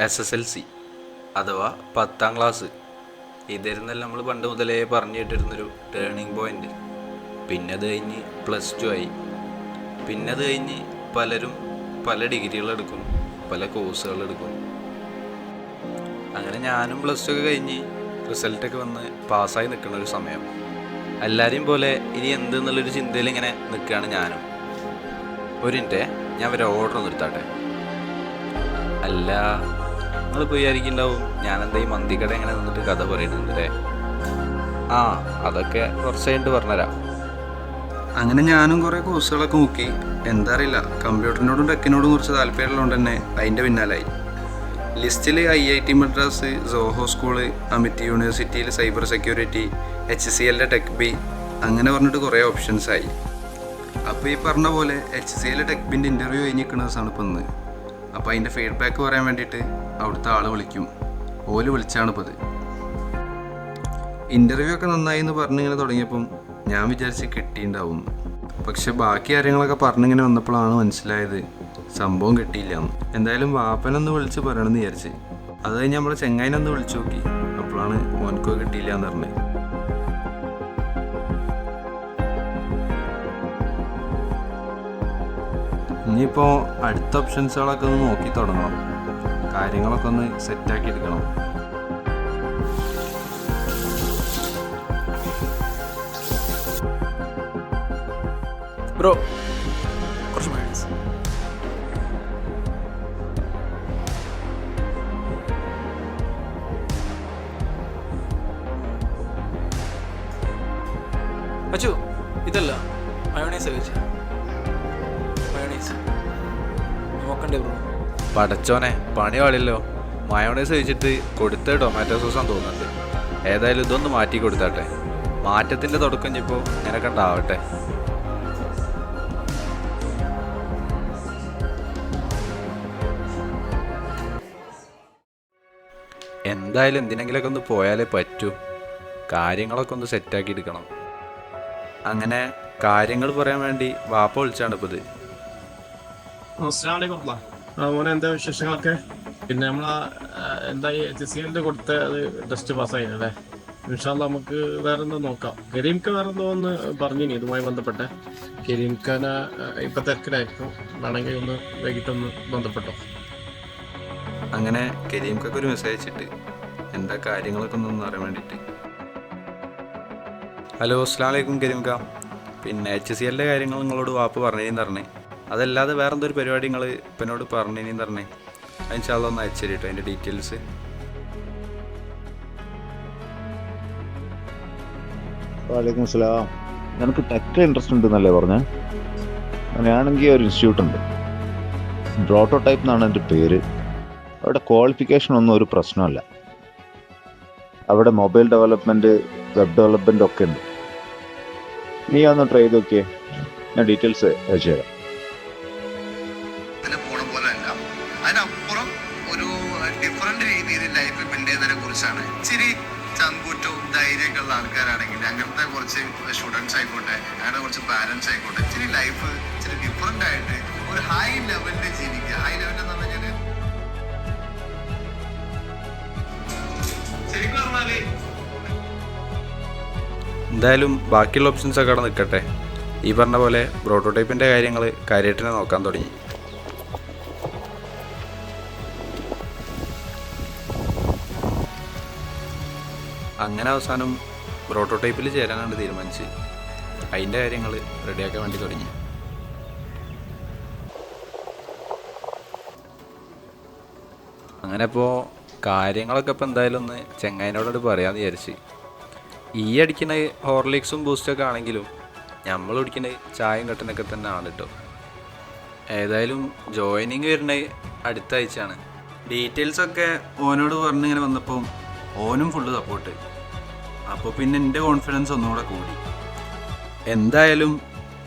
SSLC അഥവാ 10ാം class ഇതായിരുന്നല്ല നമ്മൾ പണ്ട് മുതലേ പറഞ്ഞു കേട്ടിരുന്നൊരു ടേണിംഗ് പോയിൻ്റ്. പിന്നെ അത് കഴിഞ്ഞ് +2 ആയി. പിന്നെ അത് കഴിഞ്ഞ് പലരും പല ഡിഗ്രികളെടുക്കും, പല കോഴ്സുകളെടുക്കും. അങ്ങനെ ഞാനും +2 ഒക്കെ കഴിഞ്ഞ് റിസൾട്ടൊക്കെ വന്ന് പാസ്സായി നിൽക്കുന്ന ഒരു സമയം. എല്ലാവരെയും പോലെ ഇനി എന്തെന്നുള്ളൊരു ചിന്തയിൽ ഇങ്ങനെ നിൽക്കുകയാണ് ഞാനും. ഒരു മിനിറ്റ്, ഞാൻ വരെ ഓർഡർ ഒന്ന് എടുത്താട്ടെ. അല്ല, നിങ്ങൾ വിചാരിക്കുന്നുണ്ടാവും ഞാനെന്താ ഈ മന്തിക്കട എങ്ങനെ നിന്നിട്ട് കഥ പറയുന്നുണ്ടല്ലേ? അതൊക്കെ കുറച്ച് കഴിഞ്ഞിട്ട് പറഞ്ഞുതരാം. അങ്ങനെ ഞാനും കുറേ കോഴ്സുകളൊക്കെ നോക്കി. എന്താ അറിയില്ല, കമ്പ്യൂട്ടറിനോടും ടെക്കിനോടും കുറച്ച് താല്പര്യമുള്ളതുകൊണ്ട് തന്നെ അതിൻ്റെ പിന്നാലായി. ലിസ്റ്റിൽ IIT മദ്രാസ്, സോഹോ സ്കൂള്, അമിറ്റി യൂണിവേഴ്സിറ്റിയിൽ cyber security, HCL tech B, അങ്ങനെ പറഞ്ഞിട്ട് കുറേ ഓപ്ഷൻസായി. അപ്പോൾ ഈ പറഞ്ഞ പോലെ HCL ടെക് ബിൻ്റെ ഇൻ്റർവ്യൂ കഴിഞ്ഞിരിക്കുന്ന ദിവസമാണ് ഇപ്പോൾ ഇന്ന്. അപ്പോൾ അതിൻ്റെ ഫീഡ്ബാക്ക് പറയാൻ വേണ്ടിയിട്ട് അവിടുത്തെ ആൾ വിളിക്കും. ഓല് വിളിച്ചാണ് ഇപ്പോൾ ഇത്. ഇൻ്റർവ്യൂ ഒക്കെ നന്നായി എന്ന് പറഞ്ഞിങ്ങനെ തുടങ്ങിയപ്പം ഞാൻ വിചാരിച്ച് കിട്ടിയിട്ടുണ്ടാവും. പക്ഷെ ബാക്കി കാര്യങ്ങളൊക്കെ പറഞ്ഞിങ്ങനെ വന്നപ്പോഴാണ് മനസ്സിലായത് സംഭവം കിട്ടിയില്ല എന്ന്. എന്തായാലും വാപ്പനൊന്ന് വിളിച്ച് പറയണമെന്ന് വിചാരിച്ച്. അത് കഴിഞ്ഞ് നമ്മൾ ചെങ്ങായിനൊന്ന് വിളിച്ചു നോക്കി. അപ്പോഴാണ് ഓനക്കോ കിട്ടിയില്ല എന്ന് പറഞ്ഞത്. ഇനിയിപ്പോൾ അടുത്ത ഓപ്ഷൻസുകളൊക്കെ ഒന്ന് നോക്കി തുടങ്ങണം. കാര്യങ്ങളൊക്കെ ഒന്ന് സെറ്റാക്കി എടുക്കണം. ബ്രോ, കുറച്ച് മൈനസ്. അച്ചു, ഇതല്ല മയോണൈസ് കഴിച്ച മയോണൈസ് നോക്കണ്ടേ ബ്രോ? പടച്ചോനെ, പണി പാടില്ലോ. മയോണൈസ് കഴിച്ചിട്ട് കൊടുത്ത ടൊമാറ്റോ സോസാന്ന് തോന്നുന്നുണ്ട്. ഏതായാലും ഇതൊന്ന് മാറ്റി കൊടുത്താട്ടെ. മാറ്റത്തിൻ്റെ തുടക്കം ഇപ്പോൾ ഇങ്ങനെ ഉണ്ടാവട്ടെ. എന്തായാലും എന്തിനെങ്കിലൊക്കെ ഒന്ന് പോയാലേ പറ്റൂ. കാര്യങ്ങളൊക്കെ ഒന്ന് സെറ്റാക്കി എടുക്കണം. അങ്ങനെ കാര്യങ്ങൾ പറയാൻ വേണ്ടി വാപ്പ വിളിച്ചാണ് ഇപ്പോൾ ഇത്. മോനെ, എന്താ വിശേഷങ്ങളൊക്കെ? പിന്നെ നമ്മൾ എന്തായി HCL കൊടുത്ത അത് ടെസ്റ്റ് പാസ്സായി അല്ലേ? ഇൻഷാല്ല നമുക്ക് വേറെ എന്തോ നോക്കാം. കരീംക്ക വേറെ എന്തോ ഒന്ന് പറഞ്ഞിനി ഇതുമായി ബന്ധപ്പെട്ട്. കരീംഖാനെ ഇപ്പം തിരക്കിലായിരിക്കും, വേണമെങ്കിൽ ഒന്ന് വൈകിട്ടൊന്ന് ബന്ധപ്പെട്ടോ. അങ്ങനെ കരീംക്കൊക്കെ ഒരു മെസ്സേജ് അയച്ചിട്ട് എന്താ കാര്യങ്ങളൊക്കെ ഒന്ന് അറിയാൻ വേണ്ടിയിട്ട്. ഹലോ, അസ്സലാമു അലൈക്കും കരീംക്ക. പിന്നെ HCL കാര്യങ്ങൾ നിങ്ങളോട് വാപ്പ് പറഞ്ഞേന്ന് പറഞ്ഞേ. അതല്ലാതെ വേറെ എന്തൊരു പരിപാടി നിങ്ങൾ ഇപ്പനോട് പറഞ്ഞേന്ന് പറഞ്ഞേ. അതിൻഷാല്ലാ ഒന്ന് അയച്ചു തരും കേട്ടോ അതിൻ്റെ ഡീറ്റെയിൽസ്. വലൈക്കും സ്ലാം. നിനക്ക് ടെക് ഇൻട്രസ്റ്റ് ഉണ്ടെന്നല്ലേ പറഞ്ഞേ? അങ്ങനെയാണെങ്കിൽ ഒരു ഇൻസ്റ്റിറ്റ്യൂട്ട് ഉണ്ട്, പ്രോട്ടോടൈപ്പ് എന്നാണ് എൻ്റെ പേര്. അവിടെ ക്വാളിഫിക്കേഷൻ ഒന്നും ഒരു പ്രശ്നമല്ല. അവിടെ മൊബൈൽ ഡെവലപ്മെൻറ്റ്, വെബ് ഡെവലപ്മെൻ്റ് ഒക്കെ ഉണ്ട്. നീ ഒന്ന് ട്രൈ ചെയ്ത് നോക്കിയേ, ഞാൻ ഡീറ്റെയിൽസ് അയച്ചു തരാം. പോണ പോലെ അല്ല, അതിനപ്പുറം ഒരു ഡിഫറെന്റ് രീതിയിൽ ലൈഫ് ബിൽഡ് ചെയ്യുന്നതിനെ കുറിച്ചാണ്. ഇച്ചിരി ചങ്കൂറ്റവും ധൈര്യമൊക്കെ ഉള്ള ആൾക്കാരാണെങ്കിൽ, അങ്ങനത്തെ കുറച്ച് സ്റ്റുഡൻസ് ആയിക്കോട്ടെ, അങ്ങനെ കുറച്ച് പാരൻസ് ആയിക്കോട്ടെ, ഇച്ചിരി ലൈഫ് ഇച്ചിരി ഡിഫറെന്റ് ആയിട്ട് ഒരു ഹൈ ലെവലിൽ ജീവിക്കുക. ഹൈ ലെവലിൽ എന്ന് പറഞ്ഞാൽ ശരിക്കും പറഞ്ഞാല് എന്തായാലും ബാക്കിയുള്ള ഓപ്ഷൻസ് ഒക്കെ അവിടെ നിൽക്കട്ടെ. ഈ പറഞ്ഞ പോലെ പ്രോട്ടോടൈപ്പിൻ്റെ കാര്യങ്ങൾ കാര്യമായിട്ട് നോക്കാൻ തുടങ്ങി. അങ്ങനെ അവസാനം പ്രോട്ടോടൈപ്പിൽ ചേരാനാണ് തീരുമാനിച്ച് അതിൻ്റെ കാര്യങ്ങൾ റെഡിയാക്കാൻ വേണ്ടി തുടങ്ങി. അങ്ങനെ ഇപ്പോൾ കാര്യങ്ങളൊക്കെ ഇപ്പോൾ എന്തായാലും ഒന്ന് ചെങ്ങായിനോട് പറയാമെന്ന് വിചാരിച്ച്. ഈ അടിക്കുന്ന ഹോർലിക്സും ബൂസ്റ്റൊക്കെ ആണെങ്കിലും നമ്മൾ കുടിക്കുന്ന ചായയും കട്ടനൊക്കെ തന്നെ ആണ് കേട്ടോ. ഏതായാലും ജോയിനിങ് വരുന്നത് അടുത്ത ആഴ്ചയാണ്. ഡീറ്റെയിൽസൊക്കെ ഓനോട് പറഞ്ഞിങ്ങനെ വന്നപ്പോൾ ഓനും ഫുള്ള് സപ്പോർട്ട്. അപ്പോൾ പിന്നെ എൻ്റെ കോൺഫിഡൻസ് ഒന്നുകൂടെ കൂടി. എന്തായാലും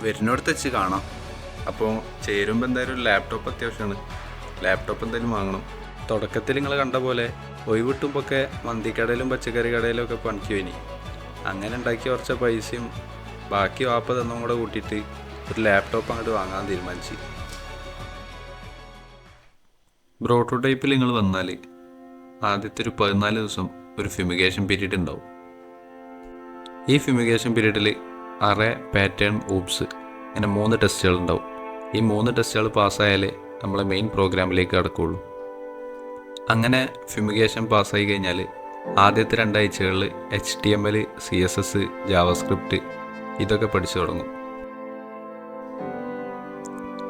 വരുന്നിടത്ത് വെച്ച് കാണാം. അപ്പോൾ ചേരുമ്പോൾ എന്തായാലും ഒരു ലാപ്ടോപ്പ് അത്യാവശ്യമാണ്. ലാപ്ടോപ്പ് എന്തായാലും വാങ്ങണം. തുടക്കത്തിൽ നിങ്ങൾ കണ്ട പോലെ ഒഴിവിട്ടുമ്പൊക്കെ മന്തിക്കടയിലും പച്ചക്കറി കടയിലും ഒക്കെ പണിക്ക് പോയിനി. അങ്ങനെ ഉണ്ടാക്കിയ കുറച്ച് പൈസയും ബാക്കി വാപ്പ തന്നും കൂടെ കൂട്ടിയിട്ട് ഒരു ലാപ്ടോപ്പ് അങ്ങോട്ട് വാങ്ങാൻ തീരുമാനിച്ചു. പ്രോട്ടോടൈപ്പിൽ നിങ്ങൾ വന്നാൽ ആദ്യത്തെ ഒരു 14 ദിവസം ഒരു ഫ്യൂമിഗേഷൻ പീരീഡ് ഉണ്ടാവും. ഈ ഫ്യൂമിഗേഷൻ പീരീഡിൽ അറേ, പാറ്റേൺ, ഊപ്സ് ഇങ്ങനെ 3 ടെസ്റ്റുകൾ ഉണ്ടാവും. ഈ 3 ടെസ്റ്റുകൾ പാസ്സായാലേ നമ്മളെ മെയിൻ പ്രോഗ്രാമിലേക്ക് കടക്കുകയുള്ളൂ. അങ്ങനെ ഫ്യൂമിഗേഷൻ പാസ്സായി കഴിഞ്ഞാൽ ആദ്യത്തെ 2 ആഴ്ചകളിൽ HTML, CSS, ജാവാസ്ക്രിപ്റ്റ് ഇതൊക്കെ പഠിച്ചു തുടങ്ങും.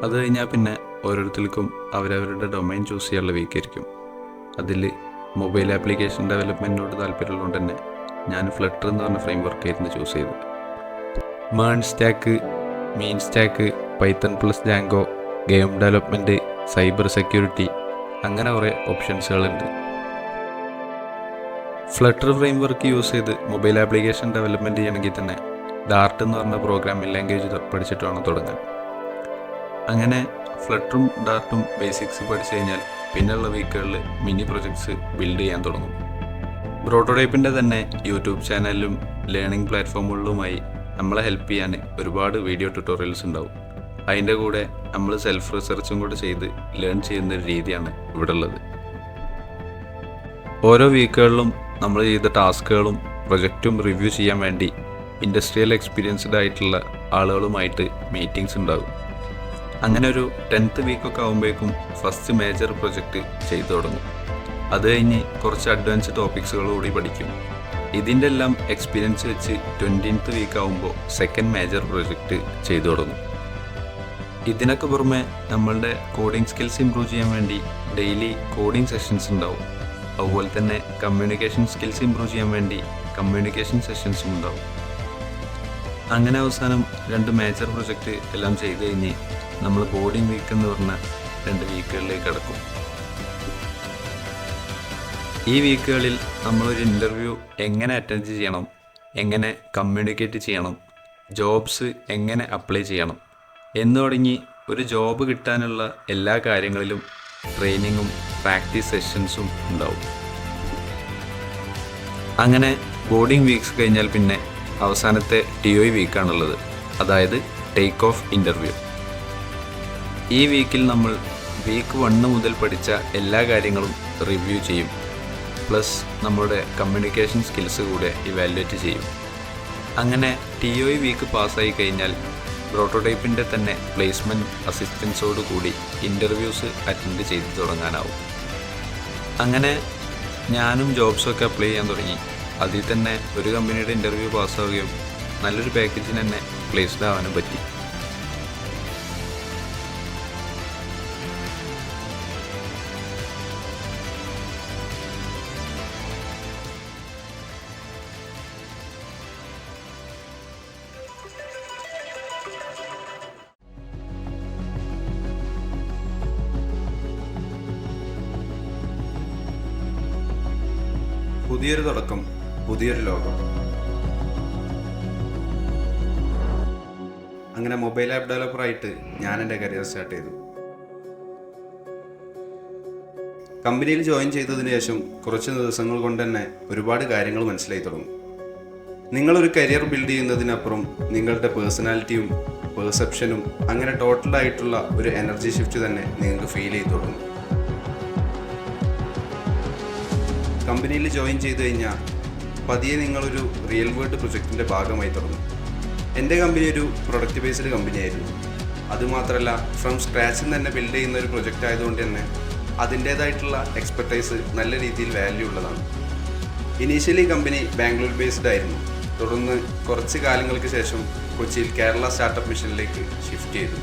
അത് കഴിഞ്ഞാൽ പിന്നെ ഓരോരുത്തർക്കും അവരവരുടെ ഡൊമൈൻ ചൂസ് ചെയ്യാനുള്ള വീക്കായിരിക്കും. അതിൽ മൊബൈൽ ആപ്ലിക്കേഷൻ ഡെവലപ്മെൻറ്റിനോട് താല്പര്യമുള്ളതുകൊണ്ട് തന്നെ ഞാൻ ഫ്ലട്ടർ എന്ന് പറഞ്ഞ ഫ്രെയിം വർക്കായിരുന്നു ചൂസ് ചെയ്തത്. മേൺ stack, MEAN stack, Python plus Django, game development, cyber security അങ്ങനെ കുറേ ഓപ്ഷൻസുകളുണ്ട്. ഫ്ലട്ടർ ഫ്രെയിം വർക്ക് യൂസ് ചെയ്ത് മൊബൈൽ ആപ്ലിക്കേഷൻ ഡെവലപ്മെൻറ്റ് ചെയ്യണമെങ്കിൽ തന്നെ ഡാർട്ട് എന്ന് പറഞ്ഞ പ്രോഗ്രാമിംഗ് ലാംഗ്വേജ് പഠിച്ചിട്ട് വേണം തുടങ്ങാൻ. അങ്ങനെ ഫ്ലട്ടറും ഡാർട്ടും ബേസിക്സ് പഠിച്ചു കഴിഞ്ഞാൽ പിന്നെയുള്ള വീക്കുകളിൽ മിനി പ്രൊജക്ട്സ് ബിൽഡ് ചെയ്യാൻ തുടങ്ങും. പ്രോട്ടോടൈപ്പിൻ്റെ തന്നെ യൂട്യൂബ് ചാനലിലും ലേണിംഗ് പ്ലാറ്റ്ഫോമുകളിലുമായി നമ്മളെ ഹെൽപ്പ് ചെയ്യാൻ ഒരുപാട് വീഡിയോ ട്യൂട്ടോറിയൽസ് ഉണ്ടാവും. അതിൻ്റെ കൂടെ നമ്മൾ സെൽഫ് റിസർച്ചും കൂടെ ചെയ്ത് ലേൺ ചെയ്യുന്ന ഒരു രീതിയാണ് ഇവിടെ ഉള്ളത്. ഓരോ വീക്കുകളിലും നമ്മൾ ചെയ്ത ടാസ്കുകളും പ്രൊജക്റ്റും റിവ്യൂ ചെയ്യാൻ വേണ്ടി ഇൻഡസ്ട്രിയൽ എക്സ്പീരിയൻസ്ഡ് ആയിട്ടുള്ള ആളുകളുമായിട്ട് മീറ്റിംഗ്സ് ഉണ്ടാകും. അങ്ങനെ ഒരു 10th വീക്കൊക്കെ ആകുമ്പോഴേക്കും ഫസ്റ്റ് മേജർ പ്രൊജക്റ്റ് ചെയ്തു തുടങ്ങും. അത് കഴിഞ്ഞ് കുറച്ച് അഡ്വാൻസ് ടോപ്പിക്സുകൾ കൂടി പഠിക്കും. ഇതിൻ്റെ എല്ലാം എക്സ്പീരിയൻസ് വെച്ച് 20th വീക്ക് ആകുമ്പോൾ സെക്കൻഡ് മേജർ പ്രൊജക്റ്റ് ചെയ്തു തുടങ്ങും. ഇതിനൊക്കെ പുറമെ നമ്മളുടെ കോഡിംഗ് സ്കിൽസ് ഇമ്പ്രൂവ് ചെയ്യാൻ വേണ്ടി ഡെയിലി കോഡിംഗ് സെഷൻസ് ഉണ്ടാവും. അതുപോലെ തന്നെ കമ്മ്യൂണിക്കേഷൻ സ്കിൽസ് ഇമ്പ്രൂവ് ചെയ്യാൻ വേണ്ടി കമ്മ്യൂണിക്കേഷൻ സെഷൻസും ഉണ്ടാവും. അങ്ങനെ അവസാനം 2 മേജർ പ്രൊജക്റ്റ് എല്ലാം ചെയ്ത് കഴിഞ്ഞ് നമ്മൾ കോഡിംഗ് വീക്ക് എന്ന് പറഞ്ഞ 2 വീക്കുകളിലേക്ക് കടക്കും. ഈ വീക്കുകളിൽ നമ്മളൊരു ഇൻ്റർവ്യൂ എങ്ങനെ അറ്റൻഡ് ചെയ്യണം, എങ്ങനെ കമ്മ്യൂണിക്കേറ്റ് ചെയ്യണം, ജോബ്സ് എങ്ങനെ അപ്ലൈ ചെയ്യണം എന്ന് തുടങ്ങി ഒരു ജോബ് കിട്ടാനുള്ള എല്ലാ കാര്യങ്ങളിലും ട്രെയിനിങ്ങും പ്രാക്ടീസ് സെഷൻസും ഉണ്ടാവും. അങ്ങനെ ബോർഡിംഗ് വീക്സ് കഴിഞ്ഞാൽ പിന്നെ അവസാനത്തെ TOI വീക്കാണുള്ളത്, അതായത് ടേക്ക് ഓഫ് ഇൻ്റർവ്യൂ. ഈ വീക്കിൽ നമ്മൾ വീക്ക് 1 മുതൽ പഠിച്ച എല്ലാ കാര്യങ്ങളും റിവ്യൂ ചെയ്യും. പ്ലസ് നമ്മുടെ കമ്മ്യൂണിക്കേഷൻ സ്കിൽസ് കൂടെ ഇവാലുവേറ്റ് ചെയ്യും. അങ്ങനെ TOI വീക്ക് പാസ്സായി കഴിഞ്ഞാൽ പ്രോട്ടോടൈപ്പിൻ്റെ തന്നെ പ്ലേസ്മെൻറ്റ് അസിസ്റ്റൻസോട് കൂടി ഇൻ്റർവ്യൂസ് അറ്റൻഡ് ചെയ്ത് തുടങ്ങാനാവും. അങ്ങനെ ഞാനും ജോബ്സൊക്കെ അപ്ലൈ ചെയ്യാൻ തുടങ്ങി. അതിൽ തന്നെ ഒരു കമ്പനിയുടെ ഇൻ്റർവ്യൂ പാസ്സാവുകയും നല്ലൊരു പാക്കേജിന് തന്നെ പ്ലേസ്ഡ് ആവാനും പറ്റി. പുതിയൊരു തുടക്കം, പുതിയൊരു ലോകം. അങ്ങനെ മൊബൈൽ ആപ്പ് ഡെവലപ്പറായിട്ട് ഞാൻ എൻ്റെ കരിയർ സ്റ്റാർട്ട് ചെയ്തു. കമ്പനിയിൽ ജോയിൻ ചെയ്തതിന് ശേഷം കുറച്ച് ദിവസങ്ങൾ കൊണ്ട് തന്നെ ഒരുപാട് കാര്യങ്ങൾ മനസ്സിലായി തുടങ്ങും. നിങ്ങളൊരു കരിയർ ബിൽഡ് ചെയ്യുന്നതിനപ്പുറം നിങ്ങളുടെ പേഴ്സണാലിറ്റിയും പെർസെപ്ഷനും അങ്ങനെ ടോട്ടലായിട്ടുള്ള ഒരു എനർജി ഷിഫ്റ്റ് തന്നെ നിങ്ങൾക്ക് ഫീൽ ചെയ്ത് തുടങ്ങും. കമ്പനിയിൽ ജോയിൻ ചെയ്ത് കഴിഞ്ഞാൽ പതിയെ നിങ്ങളൊരു റിയൽ വേൾഡ് പ്രൊജക്റ്റിൻ്റെ ഭാഗമായി തുടങ്ങും. എൻ്റെ കമ്പനി ഒരു പ്രൊഡക്റ്റ് ബേസ്ഡ് കമ്പനിയായിരുന്നു. അതുമാത്രമല്ല ഫ്രം സ്ക്രാച്ചിൽ തന്നെ ബിൽഡ് ചെയ്യുന്ന ഒരു പ്രൊജക്റ്റ് ആയതുകൊണ്ട് തന്നെ അതിൻ്റേതായിട്ടുള്ള എക്സ്പെർട്ടൈസ് നല്ല രീതിയിൽ വാല്യൂ ഉള്ളതാണ്. ഇനീഷ്യലി കമ്പനി ബാംഗ്ലൂർ ബേസ്ഡ് ആയിരുന്നു. തുടർന്ന് കുറച്ച് കാലങ്ങൾക്ക് ശേഷം കൊച്ചിയിൽ കേരള സ്റ്റാർട്ടപ്പ് മിഷനിലേക്ക് ഷിഫ്റ്റ് ചെയ്തു.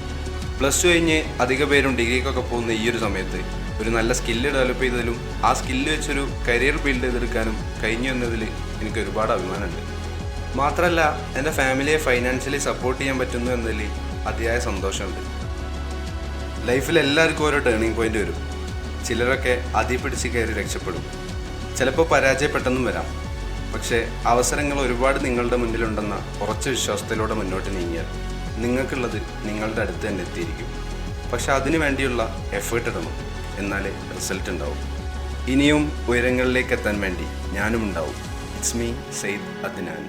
+2 കഴിഞ്ഞ് അധിക പേരും ഡിഗ്രിക്കൊക്കെ പോകുന്ന ഈ ഒരു സമയത്ത് ഒരു നല്ല സ്കില്ല് ഡെവലപ്പ് ചെയ്തതിലും ആ സ്കില്ല് വെച്ചൊരു കരിയർ ബിൽഡ് ചെയ്തെടുക്കാനും കഴിഞ്ഞു എന്നതിൽ എനിക്ക് ഒരുപാട് അഭിമാനമുണ്ട്. മാത്രമല്ല എൻ്റെ ഫാമിലിയെ ഫൈനാൻഷ്യലി സപ്പോർട്ട് ചെയ്യാൻ പറ്റുന്നു എന്നതിൽ അതിയായ സന്തോഷമുണ്ട്. ലൈഫിൽ എല്ലാവർക്കും ഓരോ ടേണിംഗ് പോയിൻ്റ് വരും. ചിലരൊക്കെ അതിൽ പിടിച്ച് കയറി രക്ഷപ്പെടും, ചിലപ്പോൾ പരാജയപ്പെട്ടെന്നും വരാം. പക്ഷേ അവസരങ്ങൾ ഒരുപാട് നിങ്ങളുടെ മുന്നിലുണ്ടെന്ന ഉറച്ച വിശ്വാസത്തിലൂടെ മുന്നോട്ട് നീങ്ങിയാൽ നിങ്ങൾക്കുള്ളത് നിങ്ങളുടെ അടുത്ത് തന്നെ എത്തിയിരിക്കും. പക്ഷെ അതിനു വേണ്ടിയുള്ള എഫേർട്ട് ഇടണം, എന്നാലേ റിസൾട്ട് ഉണ്ടാവും. ഇനിയും ഉയരങ്ങളിലേക്ക് എത്താൻ വേണ്ടി ഞാനും ഉണ്ടാവും. It's me Syed Adnan.